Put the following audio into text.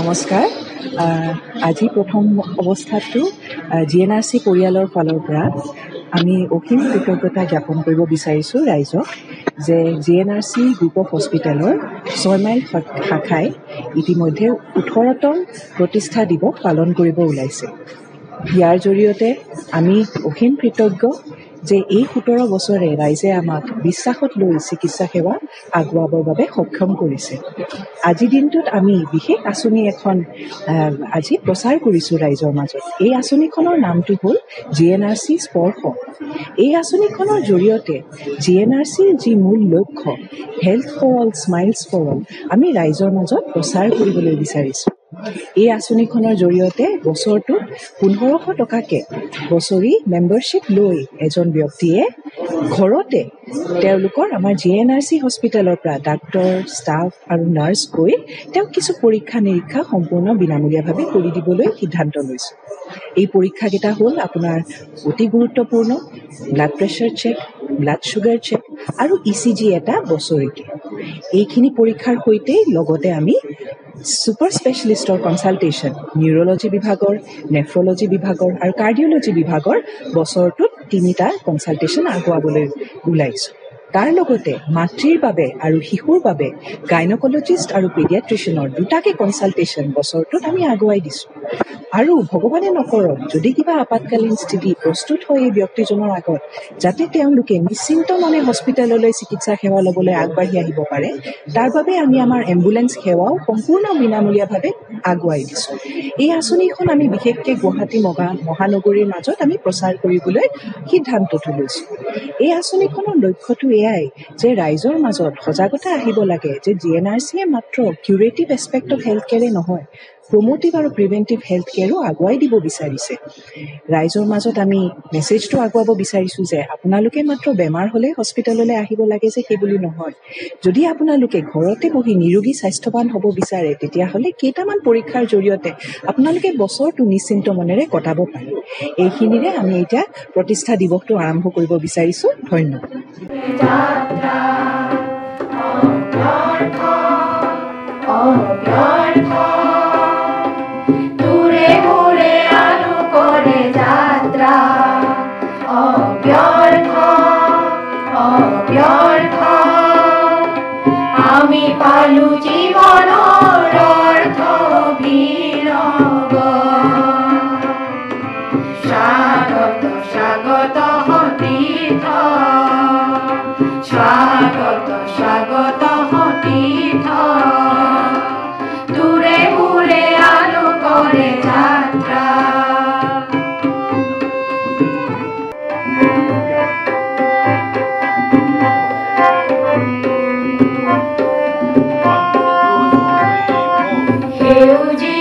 নমস্কাৰ। আজি প্ৰথম অৱস্থাটো GNRC পৰিয়ালৰ ফালৰ পৰা আমি অসীম কৃতজ্ঞতা জ্ঞাপন কৰিব বিচাৰিছোঁ ৰাইজক যে GNRC গ্ৰুপ অফ হস্পিটেলৰ 6 মাইল শাখাই ইতিমধ্যে 18তম প্ৰতিষ্ঠা দিৱস পালন কৰিব ওলাইছে। ইয়াৰ জৰিয়তে আমি অসীম কৃতজ্ঞ যে এই 17 বছৰে ৰাইজে আমাক বিশ্বাসত লৈ চিকিৎসা সেৱা আগবঢ়াবৰ বাবে সক্ষম কৰিছে। আজি দিনটোত আমি বিশেষ আঁচনি এখন আজি প্ৰচাৰ কৰিছোঁ ৰাইজৰ মাজত। এই আঁচনিখনৰ নামটো হ'ল GNRC স্পৰ্শ। এই আঁচনিখনৰ জৰিয়তে GNRCৰ যি মূল লক্ষ্য health for all smiles for all আমি ৰাইজৰ মাজত প্ৰচাৰ কৰিবলৈ বিচাৰিছোঁ। এই আঁচনিখনৰ জৰিয়তে বছৰটোত 1500 টকাকৈ বছৰি মেম্বাৰশ্বিপ লৈ এজন ব্যক্তিয়ে ঘৰতে তেওঁলোকৰ আমাৰ GNRC হস্পিটেলৰ পৰা ডাক্তৰ, ষ্টাফ আৰু নাৰ্ছ গৈ তেওঁক কিছু পৰীক্ষা নিৰীক্ষা সম্পূৰ্ণ বিনামূলীয়াভাৱে কৰি দিবলৈ সিদ্ধান্ত লৈছোঁ। এই পৰীক্ষাকেইটা হ'ল আপোনাৰ অতি গুৰুত্বপূৰ্ণ blood pressure check, blood sugar check আৰু ECG এটা বছৰিকীয়া। এইখিনি পৰীক্ষাৰ সৈতে লগতে আমি ছুপাৰ স্পেচিয়েলিষ্টৰ কনচালটেশ্যন নিউৰলজি বিভাগৰ, নেফ্ৰলজি বিভাগৰ আৰু কাৰ্ডিঅ'লজি বিভাগৰ বছৰটোত 3টা কনচালটেশ্যন আগুৱাবলৈ ওলাইছোঁ। তাৰ লগতে মাতৃৰ বাবে আৰু শিশুৰ বাবে গাইনকলজিষ্ট আৰু পেডিয়াট্ৰিচিয়ানৰ 2টাকৈ কনচালটেশ্যন বছৰটোত আমি আগুৱাই দিছোঁ। আৰু ভগৱানে নকৰক যদি কিবা আপাতকালীন স্থিতি প্ৰস্তুত হয় এই ব্যক্তিজনৰ আগত, যাতে তেওঁলোকে নিশ্চিন্ত মনে হস্পিটেললৈ চিকিৎসা সেৱা ল'বলৈ আগবাঢ়ি আহিব পাৰে, তাৰ বাবে আমি আমাৰ এম্বুলেন্স সেৱাও সম্পূৰ্ণ বিনামূলীয়াভাৱে আগুৱাই দিছোঁ। এই আঁচনিখন আমি বিশেষকৈ গুৱাহাটী মহানগৰীৰ মাজত আমি প্ৰচাৰ কৰিবলৈ সিদ্ধান্তটো লৈছোঁ। এই আঁচনিখনৰ লক্ষ্যটো এয়াই যে ৰাইজৰ মাজত সজাগতা আহিব লাগে যে GNRCয়ে মাত্ৰ কিউৰেটিভ এছপেক্ট অফ হেল্থ কেয়াৰে নহয়, প্ৰমোটিভ আৰু প্ৰিভেণ্টিভ হেল্থ কেয়াৰো আগুৱাই দিব বিচাৰিছে। ৰাইজৰ মাজত আমি মেছেজটো আগুৱাব বিচাৰিছোঁ যে আপোনালোকে মাত্ৰ বেমাৰ হ'লে হস্পিটেললৈ আহিব লাগে যে সেইবুলি নহয়। যদি আপোনালোকে ঘৰতে বহি নিৰোগী স্বাস্থ্যৱান হ'ব বিচাৰে, তেতিয়াহ'লে কেইটামান পৰীক্ষাৰ জৰিয়তে আপোনালোকে বছৰটো নিশ্চিন্ত মনেৰে কটাব পাৰে। এইখিনিৰে আমি এতিয়া প্ৰতিষ্ঠা দিৱসটো আৰম্ভ কৰিব বিচাৰিছোঁ। ধন্যবাদ। আমি পালু জীবনৰ অৰ্থ বিনব। স্বাগত স্বাগত তীৰ্থ, স্বাগত স্বাগত তীৰ্থ, দূৰে মূৰে আলোকৰে যাত্ৰা। সেউজী